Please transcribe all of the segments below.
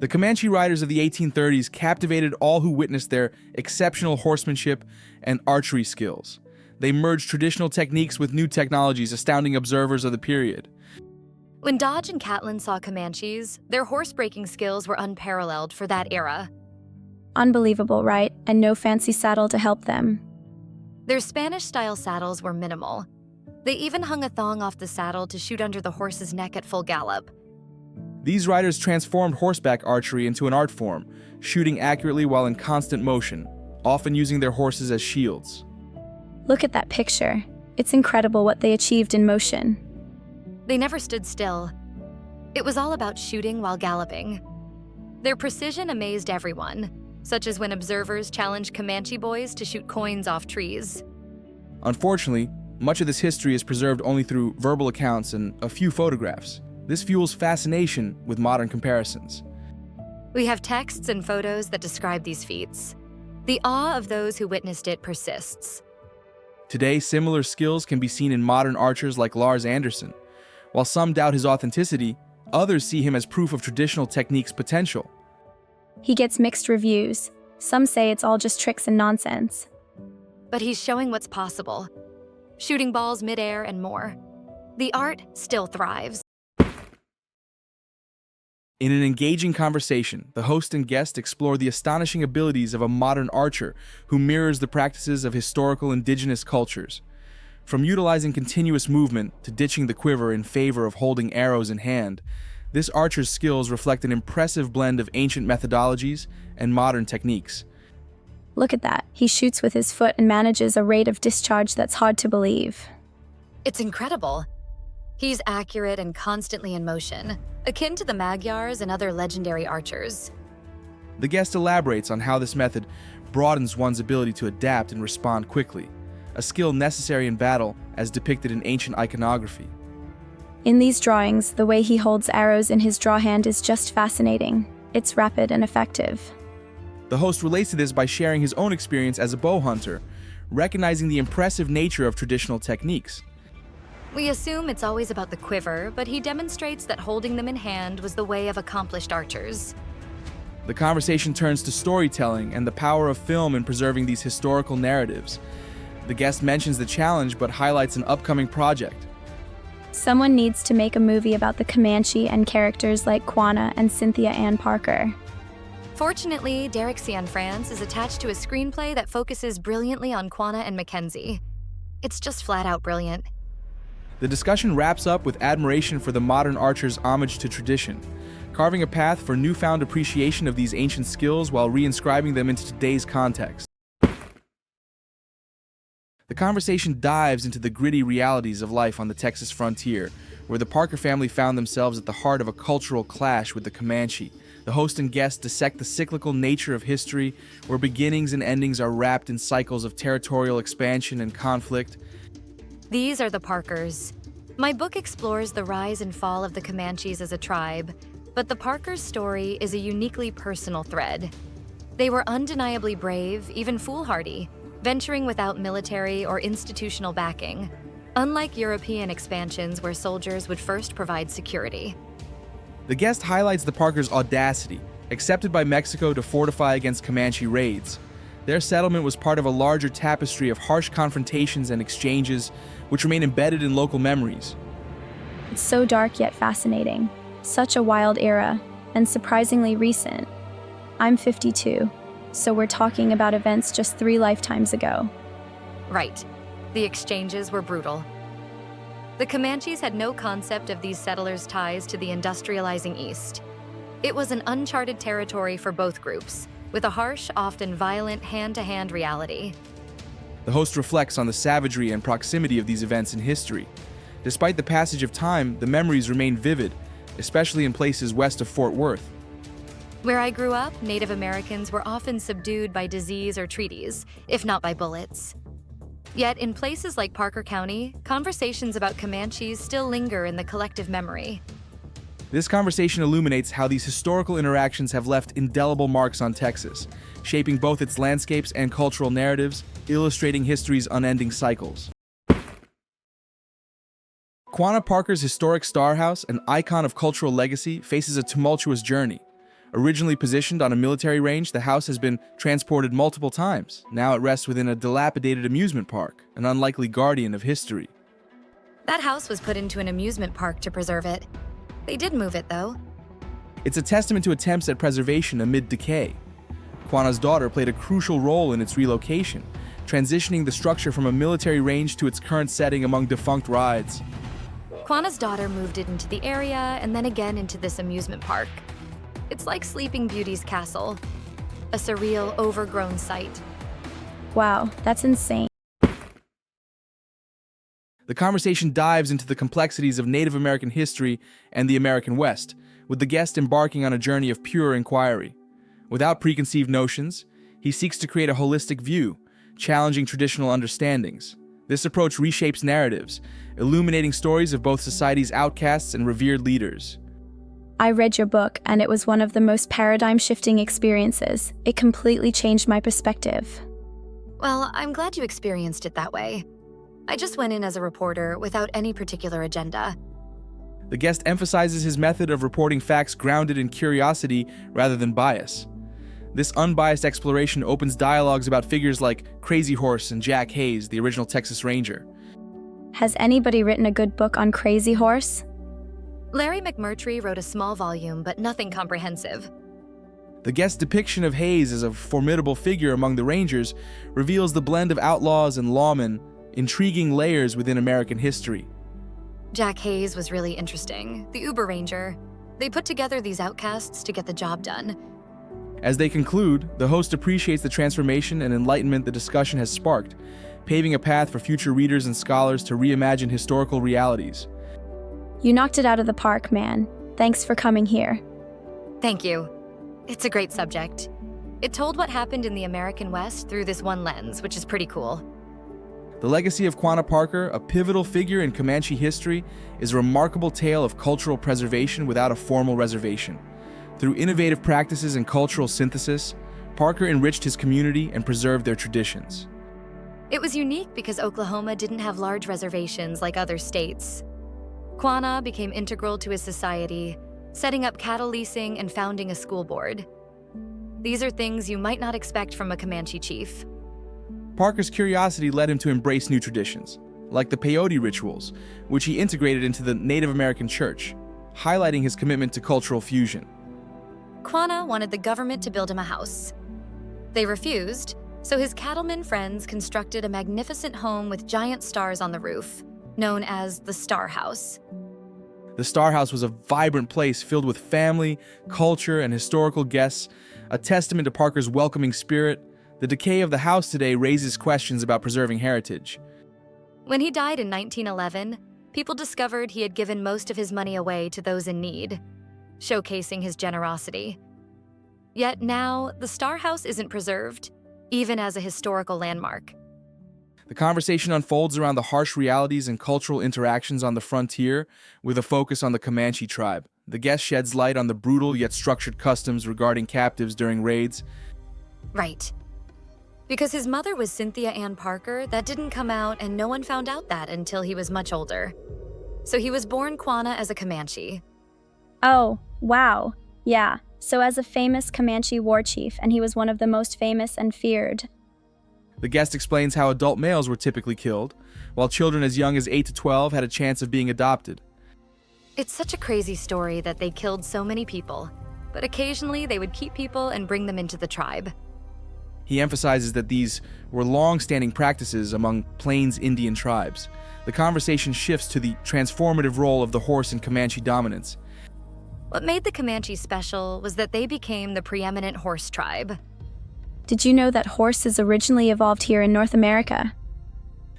The Comanche riders of the 1830s captivated all who witnessed their exceptional horsemanship and archery skills. They merged traditional techniques with new technologies, astounding observers of the period. When Dodge and Catlin saw Comanches, their horse-breaking skills were unparalleled for that era. Unbelievable, right? And no fancy saddle to help them. Their Spanish-style saddles were minimal. They even hung a thong off the saddle to shoot under the horse's neck at full gallop. These riders transformed horseback archery into an art form, shooting accurately while in constant motion, often using their horses as shields. Look at that picture. It's incredible what they achieved in motion. They never stood still. It was all about shooting while galloping. Their precision amazed everyone, such as when observers challenged Comanche boys to shoot coins off trees. Unfortunately, much of this history is preserved only through verbal accounts and a few photographs. This fuels fascination with modern comparisons. We have texts and photos that describe these feats. The awe of those who witnessed it persists. Today, similar skills can be seen in modern archers like Lars Anderson. While some doubt his authenticity, others see him as proof of traditional technique's potential. He gets mixed reviews. Some say it's all just tricks and nonsense. But he's showing what's possible. Shooting balls midair and more. The art still thrives. In an engaging conversation, the host and guest explore the astonishing abilities of a modern archer who mirrors the practices of historical indigenous cultures. From utilizing continuous movement to ditching the quiver in favor of holding arrows in hand, this archer's skills reflect an impressive blend of ancient methodologies and modern techniques. Look at that. He shoots with his foot and manages a rate of discharge that's hard to believe. It's incredible. He's accurate and constantly in motion, akin to the Magyars and other legendary archers. The guest elaborates on how this method broadens one's ability to adapt and respond quickly, a skill necessary in battle as depicted in ancient iconography. In these drawings, the way he holds arrows in his draw hand is just fascinating. It's rapid and effective. The host relates to this by sharing his own experience as a bow hunter, recognizing the impressive nature of traditional techniques. We assume it's always about the quiver, but he demonstrates that holding them in hand was the way of accomplished archers. The conversation turns to storytelling and the power of film in preserving these historical narratives. The guest mentions the challenge but highlights an upcoming project. Someone needs to make a movie about the Comanche and characters like Quanah and Cynthia Ann Parker. Fortunately, Derek Cianfrance is attached to a screenplay that focuses brilliantly on Quanah and Mackenzie. It's just flat out brilliant. The discussion wraps up with admiration for the modern archer's homage to tradition, carving a path for newfound appreciation of these ancient skills while reinscribing them into today's context. The conversation dives into the gritty realities of life on the Texas frontier, where the Parker family found themselves at the heart of a cultural clash with the Comanche. The host and guest dissect the cyclical nature of history, where beginnings and endings are wrapped in cycles of territorial expansion and conflict. These are the Parkers. My book explores the rise and fall of the Comanches as a tribe, but the Parkers' story is a uniquely personal thread. They were undeniably brave, even foolhardy, venturing without military or institutional backing, unlike European expansions where soldiers would first provide security. The guest highlights the Parkers' audacity, accepted by Mexico to fortify against Comanche raids. Their settlement was part of a larger tapestry of harsh confrontations and exchanges, which remain embedded in local memories. It's so dark yet fascinating. Such a wild era, and surprisingly recent. I'm 52, so we're talking about events just 3 lifetimes ago. Right. The exchanges were brutal. The Comanches had no concept of these settlers' ties to the industrializing East. It was an uncharted territory for both groups, with a harsh, often violent hand-to-hand reality. The host reflects on the savagery and proximity of these events in history. Despite the passage of time, the memories remain vivid, especially in places west of Fort Worth. Where I grew up, Native Americans were often subdued by disease or treaties, if not by bullets. Yet in places like Parker County, conversations about Comanches still linger in the collective memory. This conversation illuminates how these historical interactions have left indelible marks on Texas, shaping both its landscapes and cultural narratives, illustrating history's unending cycles. Quanah Parker's historic Star House, an icon of cultural legacy, faces a tumultuous journey. Originally positioned on a military range, the house has been transported multiple times. Now it rests within a dilapidated amusement park, an unlikely guardian of history. That house was put into an amusement park to preserve it. They did move it, though. It's a testament to attempts at preservation amid decay. Quanah's daughter played a crucial role in its relocation, transitioning the structure from a military range to its current setting among defunct rides. Quanah's daughter moved it into the area and then again into this amusement park. It's like Sleeping Beauty's castle, a surreal, overgrown site. Wow, that's insane. The conversation dives into the complexities of Native American history and the American West, with the guest embarking on a journey of pure inquiry. Without preconceived notions, he seeks to create a holistic view, challenging traditional understandings. This approach reshapes narratives, illuminating stories of both society's outcasts and revered leaders. I read your book, and it was one of the most paradigm-shifting experiences. It completely changed my perspective. Well, I'm glad you experienced it that way. I just went in as a reporter without any particular agenda. The guest emphasizes his method of reporting facts grounded in curiosity rather than bias. This unbiased exploration opens dialogues about figures like Crazy Horse and Jack Hayes, the original Texas Ranger. Has anybody written a good book on Crazy Horse? Larry McMurtry wrote a small volume, but nothing comprehensive. The guest's depiction of Hayes as a formidable figure among the Rangers reveals the blend of outlaws and lawmen, intriguing layers within American history. Jack Hayes was really interesting, the Uber Ranger. They put together these outcasts to get the job done. As they conclude, the host appreciates the transformation and enlightenment the discussion has sparked, paving a path for future readers and scholars to reimagine historical realities. You knocked it out of the park, man. Thanks for coming here. Thank you. It's a great subject. It told what happened in the American West through this one lens, which is pretty cool. The legacy of Quanah Parker, a pivotal figure in Comanche history, is a remarkable tale of cultural preservation without a formal reservation. Through innovative practices and cultural synthesis, Parker enriched his community and preserved their traditions. It was unique because Oklahoma didn't have large reservations like other states. Quanah became integral to his society, setting up cattle leasing and founding a school board. These are things you might not expect from a Comanche chief. Parker's curiosity led him to embrace new traditions, like the peyote rituals, which he integrated into the Native American church, highlighting his commitment to cultural fusion. Quanah wanted the government to build him a house. They refused, so his cattlemen friends constructed a magnificent home with giant stars on the roof, known as the Star House. The Star House was a vibrant place filled with family, culture, and historical guests, a testament to Parker's welcoming spirit. The decay of the house today raises questions about preserving heritage. When he died in 1911, people discovered he had given most of his money away to those in need, showcasing his generosity. Yet now, the Star House isn't preserved, even as a historical landmark. The conversation unfolds around the harsh realities and cultural interactions on the frontier, with a focus on the Comanche tribe. The guest sheds light on the brutal yet structured customs regarding captives during raids. Right. Because his mother was Cynthia Ann Parker, that didn't come out, and no one found out that until he was much older. So he was born Quanah as a Comanche. Oh, wow. Yeah, so as a famous Comanche war chief, and he was one of the most famous and feared. The guest explains how adult males were typically killed, while children as young as 8 to 12 had a chance of being adopted. It's such a crazy story that they killed so many people, but occasionally they would keep people and bring them into the tribe. He emphasizes that these were long-standing practices among Plains Indian tribes. The conversation shifts to the transformative role of the horse in Comanche dominance. What made the Comanche special was that they became the preeminent horse tribe. Did you know that horses originally evolved here in North America?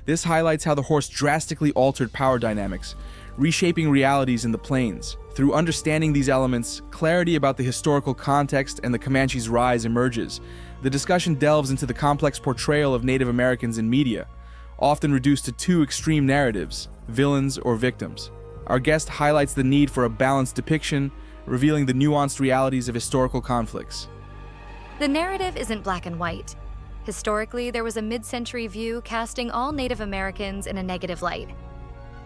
This highlights how the horse drastically altered power dynamics, reshaping realities in the plains. Through understanding these elements, clarity about the historical context and the Comanche's rise emerges. The discussion delves into the complex portrayal of Native Americans in media, often reduced to two extreme narratives, villains or victims. Our guest highlights the need for a balanced depiction, revealing the nuanced realities of historical conflicts. The narrative isn't black and white. Historically, there was a mid-century view casting all Native Americans in a negative light.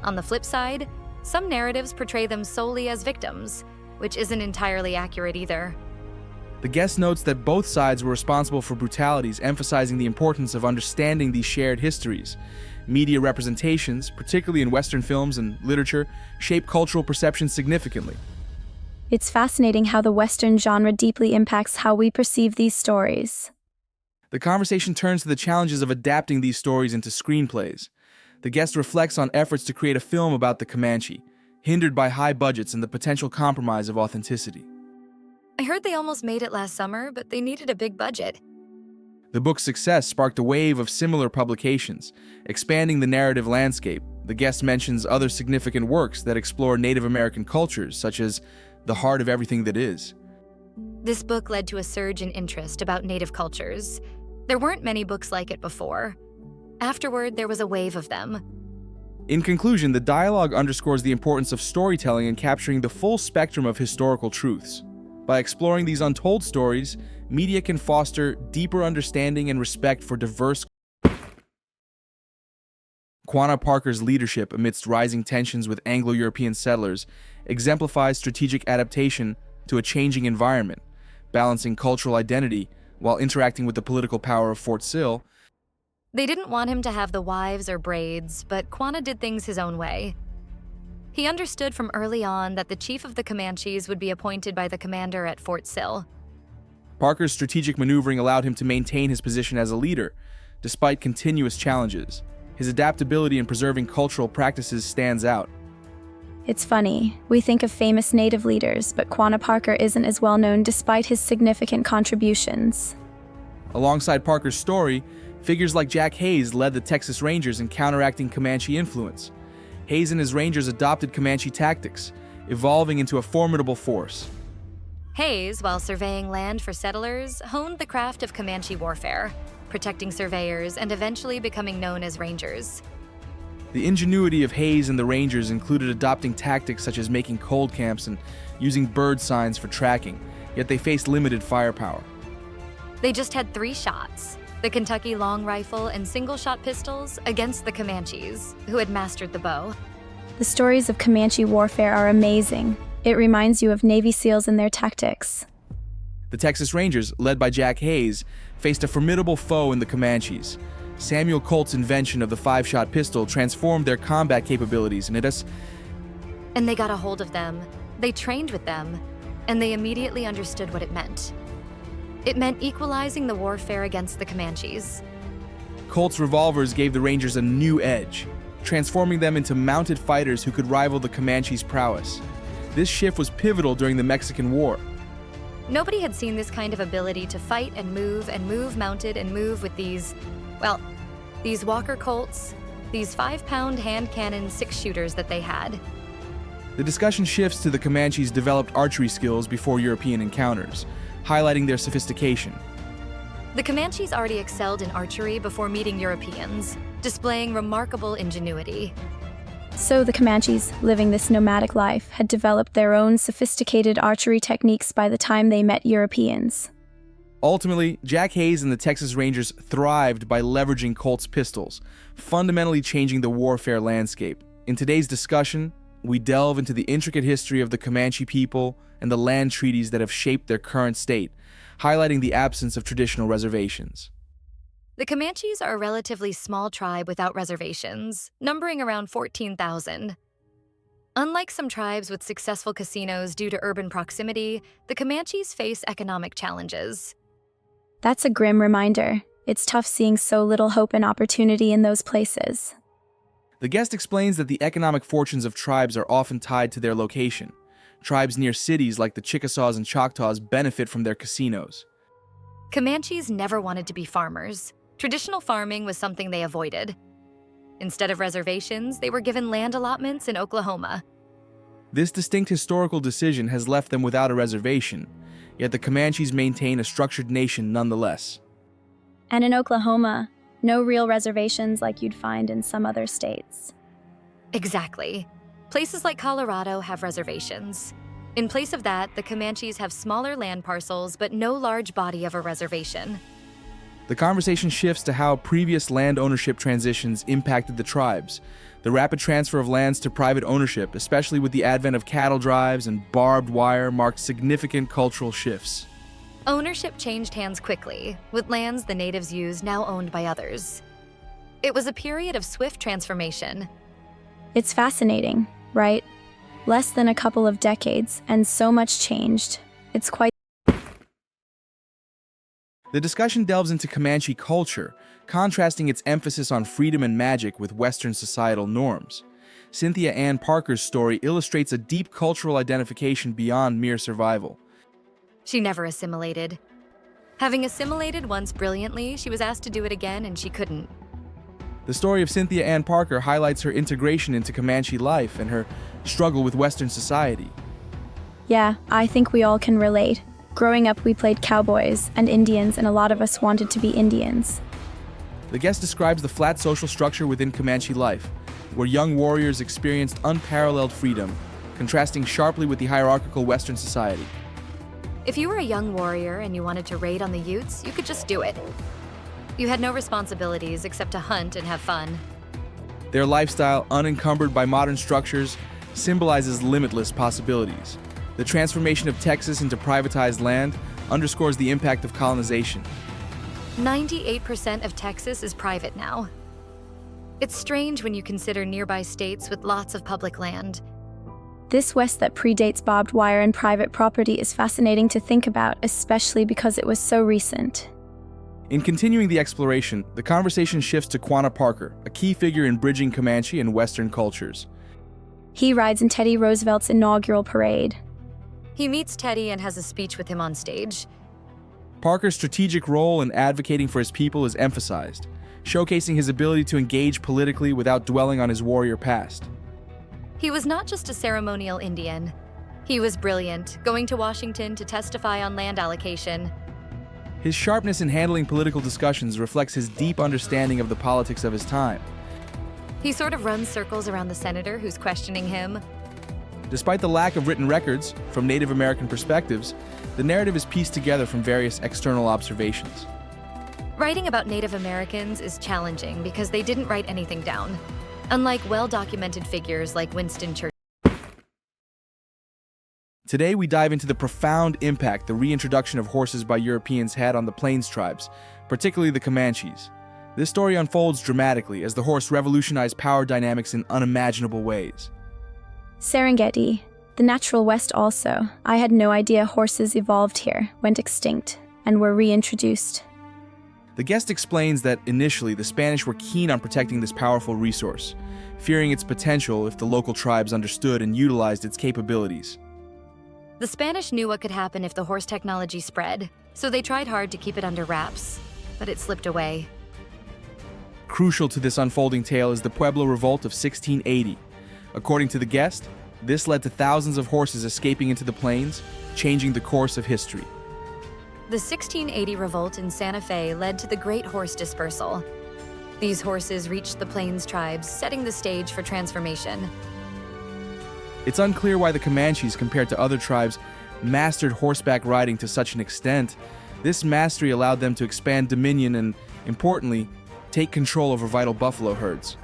On the flip side, some narratives portray them solely as victims, which isn't entirely accurate either. The guest notes that both sides were responsible for brutalities, emphasizing the importance of understanding these shared histories. Media representations, particularly in Western films and literature, shape cultural perception significantly. It's fascinating how the Western genre deeply impacts how we perceive these stories. The conversation turns to the challenges of adapting these stories into screenplays. The guest reflects on efforts to create a film about the Comanche, hindered by high budgets and the potential compromise of authenticity. I heard they almost made it last summer, but they needed a big budget. The book's success sparked a wave of similar publications, expanding the narrative landscape. The guest mentions other significant works that explore Native American cultures, such as The Heart of Everything That Is. This book led to a surge in interest about Native cultures. There weren't many books like it before. Afterward, there was a wave of them. In conclusion, the dialogue underscores the importance of storytelling and capturing the full spectrum of historical truths. By exploring these untold stories, media can foster deeper understanding and respect for diverse. Quanah Parker's leadership amidst rising tensions with Anglo-European settlers exemplifies strategic adaptation to a changing environment, balancing cultural identity while interacting with the political power of Fort Sill. They didn't want him to have the wives or braids, but Quanah did things his own way. He understood from early on that the chief of the Comanches would be appointed by the commander at Fort Sill. Parker's strategic maneuvering allowed him to maintain his position as a leader, despite continuous challenges. His adaptability in preserving cultural practices stands out. It's funny, we think of famous Native leaders, but Quanah Parker isn't as well known despite his significant contributions. Alongside Parker's story, figures like Jack Hayes led the Texas Rangers in counteracting Comanche influence. Hayes and his Rangers adopted Comanche tactics, evolving into a formidable force. Hayes, while surveying land for settlers, honed the craft of Comanche warfare, protecting surveyors and eventually becoming known as Rangers. The ingenuity of Hayes and the Rangers included adopting tactics such as making cold camps and using bird signs for tracking, yet they faced limited firepower. They just had 3 shots, the Kentucky long rifle and single-shot pistols, against the Comanches, who had mastered the bow. The stories of Comanche warfare are amazing. It reminds you of Navy SEALs and their tactics. The Texas Rangers, led by Jack Hayes, faced a formidable foe in the Comanches. Samuel Colt's invention of the 5-shot pistol transformed their combat capabilities, And they got a hold of them, they trained with them, and they immediately understood what it meant. It meant equalizing the warfare against the Comanches. Colt's revolvers gave the Rangers a new edge, transforming them into mounted fighters who could rival the Comanches' prowess. This shift was pivotal during the Mexican War. Nobody had seen this kind of ability to fight and move mounted and move with these Walker Colts, these 5-pound hand cannon 6-shooters that they had. The discussion shifts to the Comanches' developed archery skills before European encounters, highlighting their sophistication. The Comanches already excelled in archery before meeting Europeans, displaying remarkable ingenuity. So the Comanches, living this nomadic life, had developed their own sophisticated archery techniques by the time they met Europeans. Ultimately, Jack Hayes and the Texas Rangers thrived by leveraging Colt's pistols, fundamentally changing the warfare landscape. In today's discussion, we delve into the intricate history of the Comanche people and the land treaties that have shaped their current state, highlighting the absence of traditional reservations. The Comanches are a relatively small tribe without reservations, numbering around 14,000. Unlike some tribes with successful casinos due to urban proximity, the Comanches face economic challenges. That's a grim reminder. It's tough seeing so little hope and opportunity in those places. The guest explains that the economic fortunes of tribes are often tied to their location. Tribes near cities like the Chickasaws and Choctaws benefit from their casinos. Comanches never wanted to be farmers. Traditional farming was something they avoided. Instead of reservations, they were given land allotments in Oklahoma. This distinct historical decision has left them without a reservation, yet the Comanches maintain a structured nation nonetheless. And in Oklahoma, no real reservations like you'd find in some other states. Exactly. Places like Colorado have reservations. In place of that, the Comanches have smaller land parcels, but no large body of a reservation. The conversation shifts to how previous land ownership transitions impacted the tribes. The rapid transfer of lands to private ownership, especially with the advent of cattle drives and barbed wire, marked significant cultural shifts. Ownership changed hands quickly, with lands the natives used now owned by others. It was a period of swift transformation. It's fascinating, right? Less than a couple of decades, and so much changed. It's quite. The discussion delves into Comanche culture, contrasting its emphasis on freedom and magic with Western societal norms. Cynthia Ann Parker's story illustrates a deep cultural identification beyond mere survival. She never assimilated. Having assimilated once brilliantly, she was asked to do it again and she couldn't. The story of Cynthia Ann Parker highlights her integration into Comanche life and her struggle with Western society. Yeah, I think we all can relate. Growing up, we played cowboys and Indians, and a lot of us wanted to be Indians. The guest describes the flat social structure within Comanche life, where young warriors experienced unparalleled freedom, contrasting sharply with the hierarchical Western society. If you were a young warrior and you wanted to raid on the Utes, you could just do it. You had no responsibilities except to hunt and have fun. Their lifestyle, unencumbered by modern structures, symbolizes limitless possibilities. The transformation of Texas into privatized land underscores the impact of colonization. 98% of Texas is private now. It's strange when you consider nearby states with lots of public land. This West that predates barbed wire and private property is fascinating to think about, especially because it was so recent. In continuing the exploration, the conversation shifts to Quanah Parker, a key figure in bridging Comanche and Western cultures. He rides in Teddy Roosevelt's inaugural parade. He meets Teddy and has a speech with him on stage. Parker's strategic role in advocating for his people is emphasized, showcasing his ability to engage politically without dwelling on his warrior past. He was not just a ceremonial Indian. He was brilliant, going to Washington to testify on land allocation. His sharpness in handling political discussions reflects his deep understanding of the politics of his time. He sort of runs circles around the senator who's questioning him. Despite the lack of written records from Native American perspectives, the narrative is pieced together from various external observations. Writing about Native Americans is challenging because they didn't write anything down, unlike well-documented figures like Winston Churchill. Today, we dive into the profound impact the reintroduction of horses by Europeans had on the Plains tribes, particularly the Comanches. This story unfolds dramatically as the horse revolutionized power dynamics in unimaginable ways. Serengeti, the natural West also. I had no idea horses evolved here, went extinct, and were reintroduced. The guest explains that initially the Spanish were keen on protecting this powerful resource, fearing its potential if the local tribes understood and utilized its capabilities. The Spanish knew what could happen if the horse technology spread, so they tried hard to keep it under wraps, but it slipped away. Crucial to this unfolding tale is the Pueblo Revolt of 1680. According to the guest, this led to thousands of horses escaping into the plains, changing the course of history. The 1680 revolt in Santa Fe led to the Great Horse Dispersal. These horses reached the Plains tribes, setting the stage for transformation. It's unclear why the Comanches, compared to other tribes, mastered horseback riding to such an extent. This mastery allowed them to expand dominion and, importantly, take control over vital buffalo herds.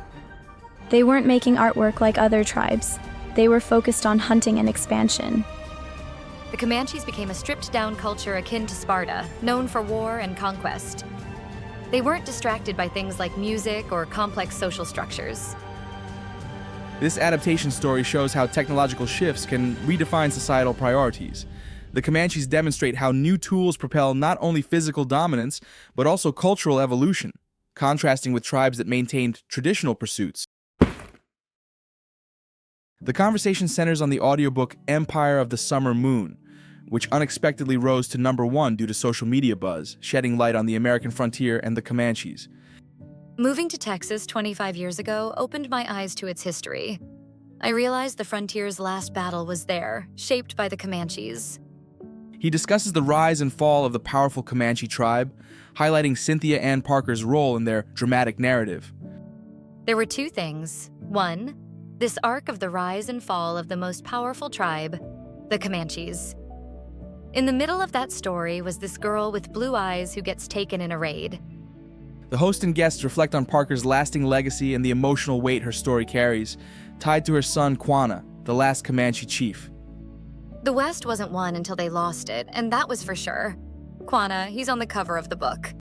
They weren't making artwork like other tribes. They were focused on hunting and expansion. The Comanches became a stripped-down culture akin to Sparta, known for war and conquest. They weren't distracted by things like music or complex social structures. This adaptation story shows how technological shifts can redefine societal priorities. The Comanches demonstrate how new tools propel not only physical dominance, but also cultural evolution, contrasting with tribes that maintained traditional pursuits. The conversation centers on the audiobook Empire of the Summer Moon, which unexpectedly rose to #1 due to social media buzz, shedding light on the American frontier and the Comanches. Moving to Texas 25 years ago opened my eyes to its history. I realized the frontier's last battle was there, shaped by the Comanches. He discusses the rise and fall of the powerful Comanche tribe, highlighting Cynthia Ann Parker's role in their dramatic narrative. There were two things. One, this arc of the rise and fall of the most powerful tribe, the Comanches. In the middle of that story was this girl with blue eyes who gets taken in a raid. The host and guests reflect on Parker's lasting legacy and the emotional weight her story carries, tied to her son Quanah, the last Comanche chief. The West wasn't won until they lost it, and that was for sure. Quanah, he's on the cover of the book.